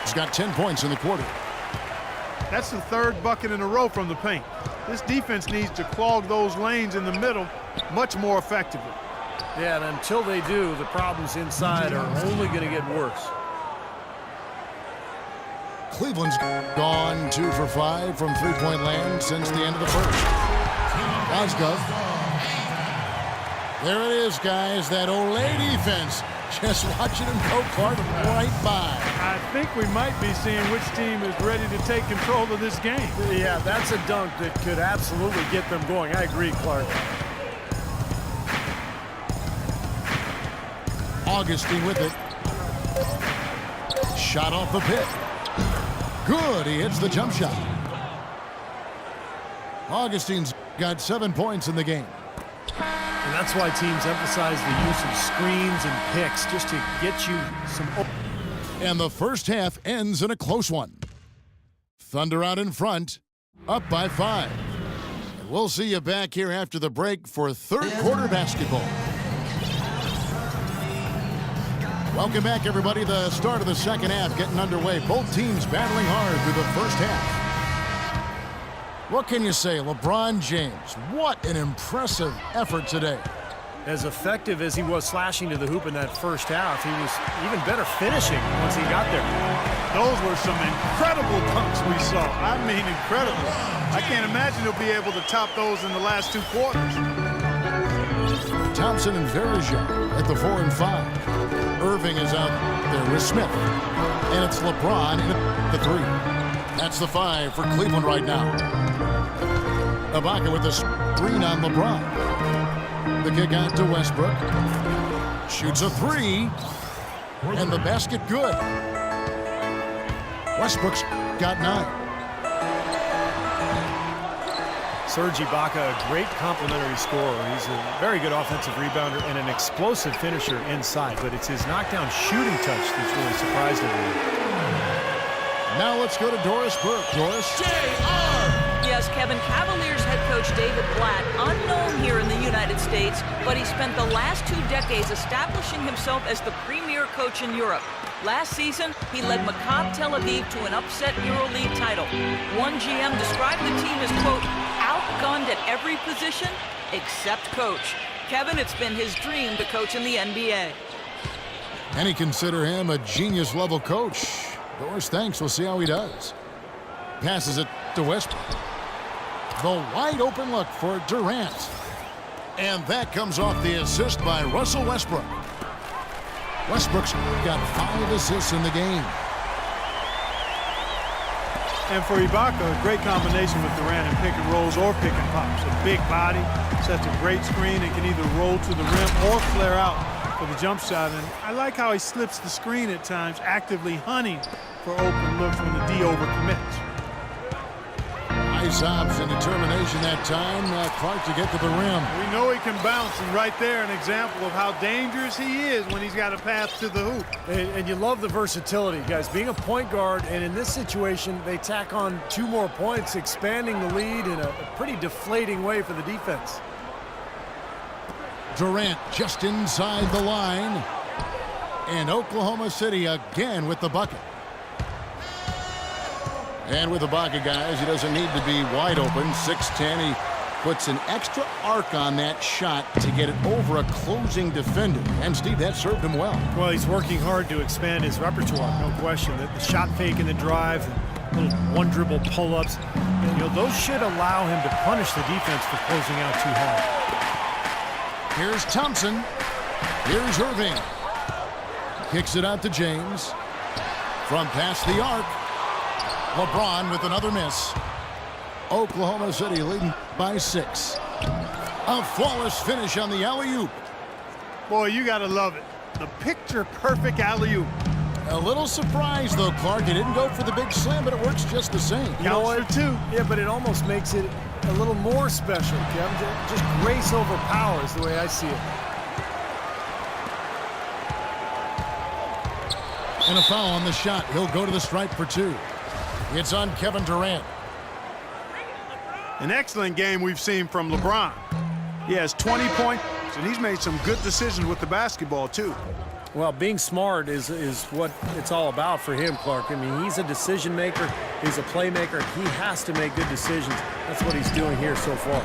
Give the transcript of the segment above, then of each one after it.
He's got 10 points in the quarter. That's the third bucket in a row from the paint. This defense needs to clog those lanes in the middle much more effectively. Yeah, and until they do, the problems inside are only going to get worse. Cleveland's gone 2 for 5 from three-point land since the end of the first. Ozgov. There it is, guys. That Olay defense. Just watching him go, Clark, right by. I think we might be seeing which team is ready to take control of this game. Yeah, that's a dunk that could absolutely get them going. I agree, Clark. Augustine with it. Shot off the pit. Good. He hits the jump shot. Augustine's got 7 points in the game. And that's why teams emphasize the use of screens and picks just to get you some. And the first half ends in a close one. Thunder out in front, up by 5. And we'll see you back here after the break for third quarter basketball. Welcome back, everybody. The start of the second half getting underway. Both teams battling hard through the first half. What can you say, LeBron James? What an impressive effort today. As effective as he was slashing to the hoop in that first half, he was even better finishing once he got there. Those were some incredible dunks we saw. I mean, incredible. I can't imagine he'll be able to top those in the last 2 quarters. Thompson and Verja at the 4 and 5. Irving is out there with Smith. And it's LeBron at the 3. That's the 5 for Cleveland right now. Ibaka with the screen on LeBron. The kick out to Westbrook. Shoots a 3. And the basket good. Westbrook's got 9. Serge Ibaka, a great complimentary scorer. He's a very good offensive rebounder and an explosive finisher inside, but it's his knockdown shooting touch that's really surprised everyone. Now let's go to Doris Burke. Doris. Yes, Kevin, Cavaliers head coach David Blatt, unknown here in the United States, but he spent the last 2 decades establishing himself as the premier coach in Europe. Last season, he led Maccabi Tel Aviv to an upset EuroLeague title. One GM described the team as, quote, outgunned at every position except coach. Kevin, it's been his dream to coach in the NBA. Many consider him a genius-level coach. Doris thanks. We'll see how he does. Passes it to Westbrook. The wide-open look for Durant. And that comes off the assist by Russell Westbrook. Westbrook's got 5 assists in the game. And for Ibaka, a great combination with Durant in pick and rolls or pick and pops. A big body, sets a great screen, and can either roll to the rim or flare out for the jump shot. And I like how he slips the screen at times, actively hunting for open looks when the D overcommits. Nice obs and determination that time. Clark to get to the rim. We know he can bounce, and right there an example of how dangerous he is when he's got a path to the hoop. And you love the versatility, guys. Being a point guard, and in this situation, they tack on 2 more points, expanding the lead in a pretty deflating way for the defense. Durant just inside the line. And Oklahoma City again with the bucket. And with Ibaka, guys, he doesn't need to be wide open. 6'10", he puts an extra arc on that shot to get it over a closing defender. And, Steve, that served him well. Well, he's working hard to expand his repertoire, no question. The shot fake and the drive, the little one-dribble pull-ups, you know, those should allow him to punish the defense for closing out too hard. Here's Thompson. Here's Irving. Kicks it out to James. From past the arc. LeBron with another miss. Oklahoma City leading by 6. A flawless finish on the alley-oop. Boy, you got to love it. The picture-perfect alley-oop. A little surprised, though, Clark. He didn't go for the big slam, but it works just the same. You know what? Yeah, but it almost makes it a little more special, Kevin. Just grace over power is the way I see it. And a foul on the shot. He'll go to the stripe for 2. It's on Kevin Durant. An excellent game we've seen from LeBron. He has 20 points, and he's made some good decisions with the basketball, too. Well, being smart is what it's all about for him, Clark. I mean, he's a decision maker. He's a playmaker. He has to make good decisions. That's what he's doing here so far.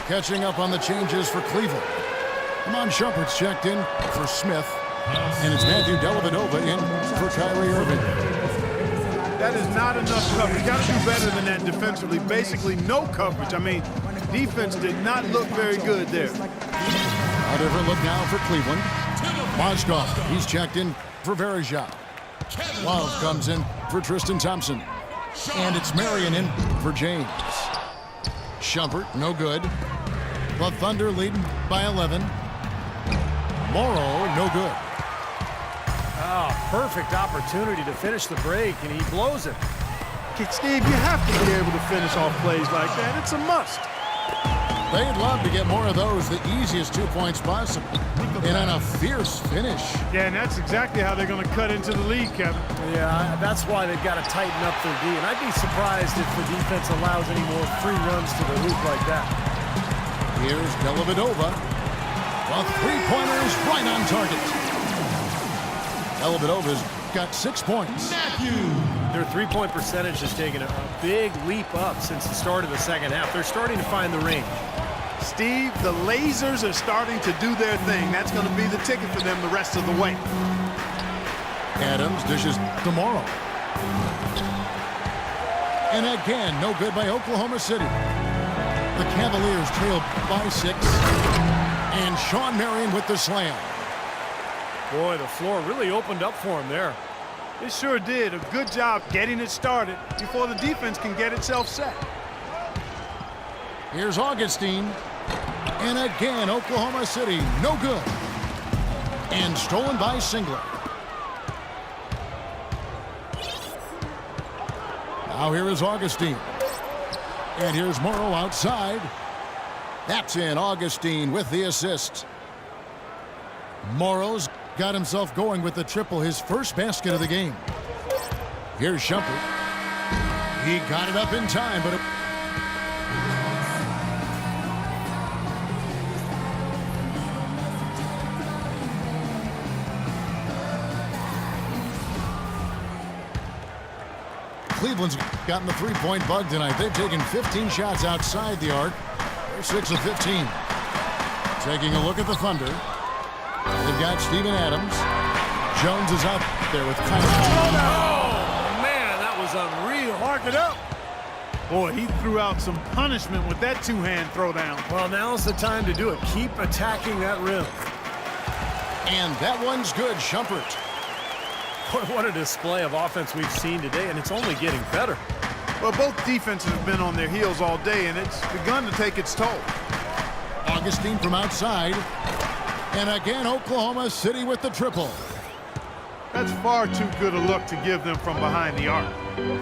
Catching up on the changes for Cleveland. Amon Shumpert's checked in for Smith. And it's Matthew Dellavedova in for Kyrie Irving. That is not enough coverage. Got to do better than that defensively. Basically, no coverage. I mean, defense did not look very good there. A different look now for Cleveland. Mozgov, he's checked in for Verejao. Love comes in for Tristan Thompson. And it's Marion in for James. Shumpert, no good. The Thunder leading by 11. Morrow, no good. Perfect opportunity to finish the break, and he blows it. Steve, you have to be able to finish off plays like that. It's a must. They'd love to get more of those, the easiest 2 points possible. And on a fierce finish. Yeah, and that's exactly how they're going to cut into the lead, Kevin. Yeah, that's why they've got to tighten up their D. And I'd be surprised if the defense allows any more free runs to the hoop like that. Here's Dellavedova. The three-pointers right on target. Dellavedova's got 6 points. Their three-point percentage has taken a big leap up since the start of the second half. They're starting to find the range. Steve, the lasers are starting to do their thing. That's going to be the ticket for them the rest of the way. Adams dishes to Morrow. And again, no good by Oklahoma City. The Cavaliers trail by 6. And Shawn Marion with the slam. Boy, the floor really opened up for him there. It sure did. A good job getting it started before the defense can get itself set. Here's Augustine. And again, Oklahoma City, no good. And stolen by Singler. Now here is Augustine. And here's Morrow outside. That's in. Augustine with the assist. Morrow's got himself going with the triple, his first basket of the game. Here's Shumpert. He got it up in time, but Cleveland's gotten the three-point bug tonight. They've taken 15 shots outside the arc. They're 6 of 15. Taking a look at the Thunder. They've got Steven Adams. Jones is out there with Kyrie. Oh, man, that was unreal. Mark it up. Boy, he threw out some punishment with that two-hand throwdown. Well, now's the time to do it. Keep attacking that rim. And that one's good, Shumpert. What a display of offense we've seen today, and it's only getting better. Well, both defenses have been on their heels all day, and it's begun to take its toll. Augustine from outside. And again, Oklahoma City with the triple. That's far too good a look to give them from behind the arc.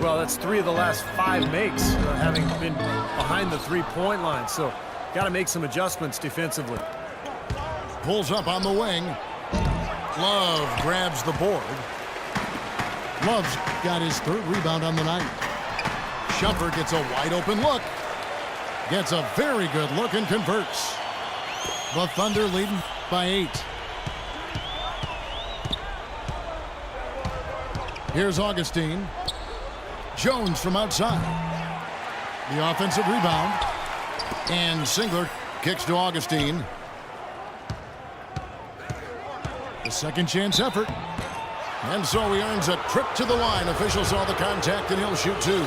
Well, that's 3 of the last 5 makes, having been behind the three-point line. So, got to make some adjustments defensively. Pulls up on the wing. Love grabs the board. Love's got his 3rd rebound on the night. Shumpert gets a wide-open look. Gets a very good look and converts. The Thunder leading by 8. Here's Augustine. Jones from outside. The offensive rebound. And Singler kicks to Augustine. The second chance effort. And so he earns a trip to the line. Officials saw the contact and he'll shoot 2.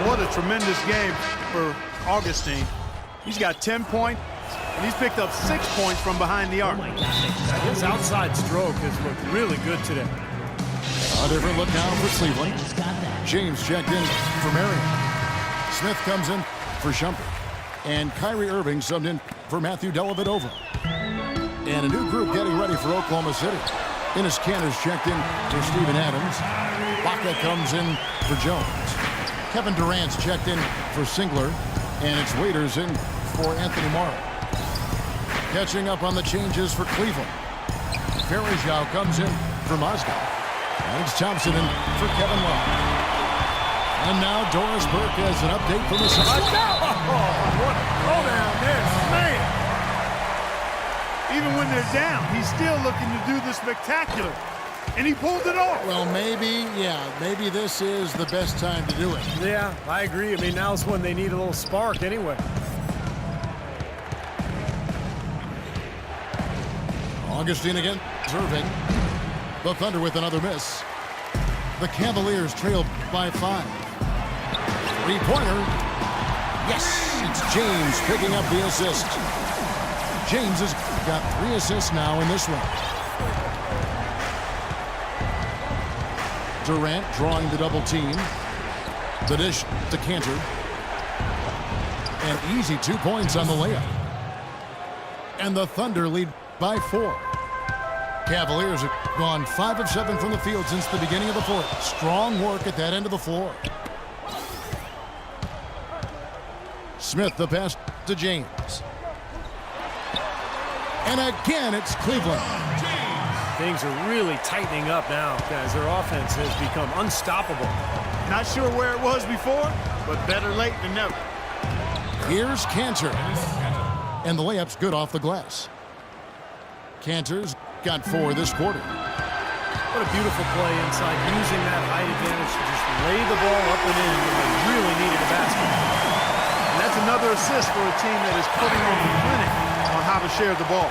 What a tremendous game for Augustine. He's got 10 points, and he's picked up 6 points from behind the arc. His outside stroke has looked really good today. A different look now for Cleveland. James checked in for Marion. Smith comes in for Shumpert. And Kyrie Irving subbed in for Matthew Dellavedova. And a new group getting ready for Oklahoma City. Enes Kanter's checked in for Steven Adams. Baca comes in for Jones. Kevin Durant's checked in for Singler. And it's Waiters in for Anthony Morrow. Catching up on the changes for Cleveland. Verejao comes in for Mozgov. And it's Thompson in for Kevin Love. And now Doris Burke has an update from the side. What a throwdown there, man. Even when they're down, he's still looking to do the spectacular. And he pulled it off. Well, maybe this is the best time to do it. Yeah, I agree. I mean, now's when they need a little spark anyway. Augustine again, Irving. The Thunder with another miss. The Cavaliers trail by 5. Three-pointer. Yes, it's James picking up the assist. James has got 3 assists now in this one. Durant drawing the double team. The dish to Cantor. An easy 2 points on the layup. And the Thunder lead by 4. Cavaliers have gone 5 of 7 from the field since the beginning of the fourth. Strong work at that end of the floor. Smith the pass to James. And again, it's Cleveland. Things are really tightening up now, guys. Their offense has become unstoppable. Not sure where it was before, but better late than never. Here's Cantor. And the layup's good off the glass. Cantor's got 4 this quarter. What a beautiful play inside, using that height advantage to just lay the ball up and in when they really needed a basket. And that's another assist for a team that is putting on the clinic on how to share the ball.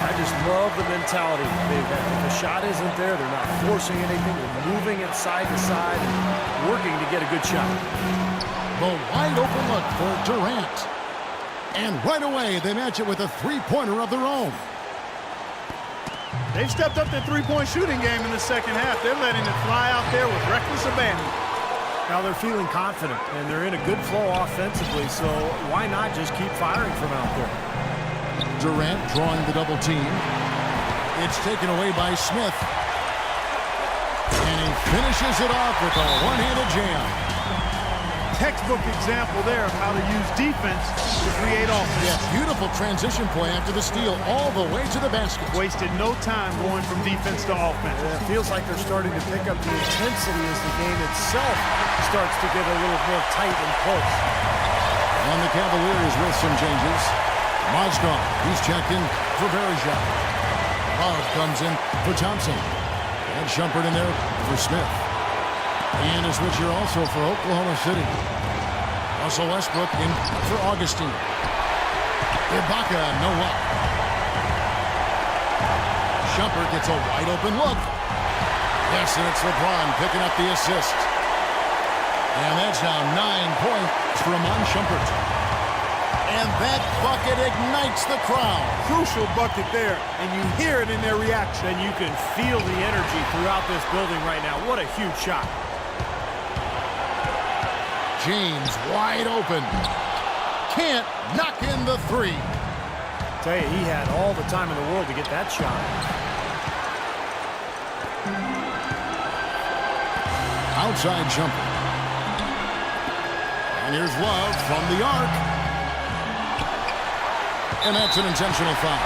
I just love the mentality they've got. If the shot isn't there, they're not forcing anything. They're moving it side to side and working to get a good shot. The wide open look for Durant. And right away, they match it with a three-pointer of their own. They've stepped up their three-point shooting game in the second half. They're letting it fly out there with reckless abandon. Now they're feeling confident, and they're in a good flow offensively, so why not just keep firing from out there? Durant drawing the double team. It's taken away by Smith. And he finishes it off with a one-handed jam. Textbook example there of how to use defense to create offense. Yes, beautiful transition play after the steal all the way to the basket. Wasted no time going from defense to offense. And it feels like they're starting to pick up the intensity as the game itself starts to get a little more tight and close. And the Cavaliers with some changes. Mozgov, he's checked in for Bergeron. Love comes in for Thompson. And Shumpert in there for Smith. And a switcher also for Oklahoma City. Russell Westbrook in for Augustine. Ibaka, no luck. Shumpert gets a wide open look. Yes, and it's LeBron picking up the assist. And that's now 9 points for Iman Shumpert. And that bucket ignites the crowd. Crucial bucket there, and you hear it in their reaction. And you can feel the energy throughout this building right now. What a huge shot. James wide open. Can't knock in the three. Tell you, he had all the time in the world to get that shot. Outside jumper. And here's Love from the arc. And that's an intentional foul.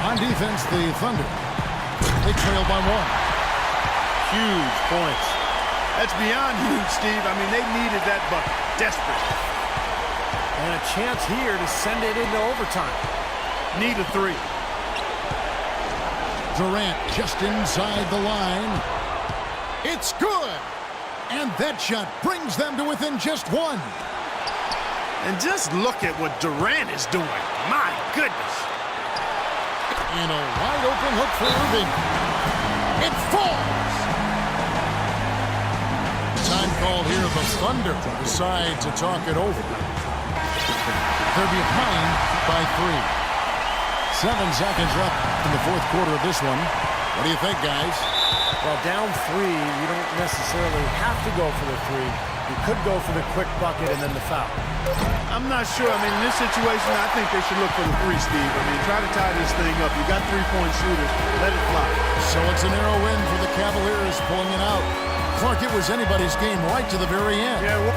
On defense, the Thunder. They trail by 1. Huge points. That's beyond huge, Steve. I mean, they needed that bucket. Desperate. And a chance here to send it into overtime. Need a 3. Durant just inside the line. It's good. And that shot brings them to within just 1. And just look at what Durant is doing. My goodness. And a wide open hook for Irving. It falls. Time called here. The Thunder decide to talk it over. They're behind by 3. 7 seconds left in the fourth quarter of this one. What do you think, guys? Well, down 3, you don't necessarily have to go for the 3. You could go for the quick bucket and then the foul. I'm not sure. I mean, in this situation, I think they should look for the 3, Steve. I mean, try to tie this thing up. You got 3-point shooters. Let it fly. So it's a narrow win for the Cavaliers pulling it out. Clark, it was anybody's game right to the very end. Yeah, well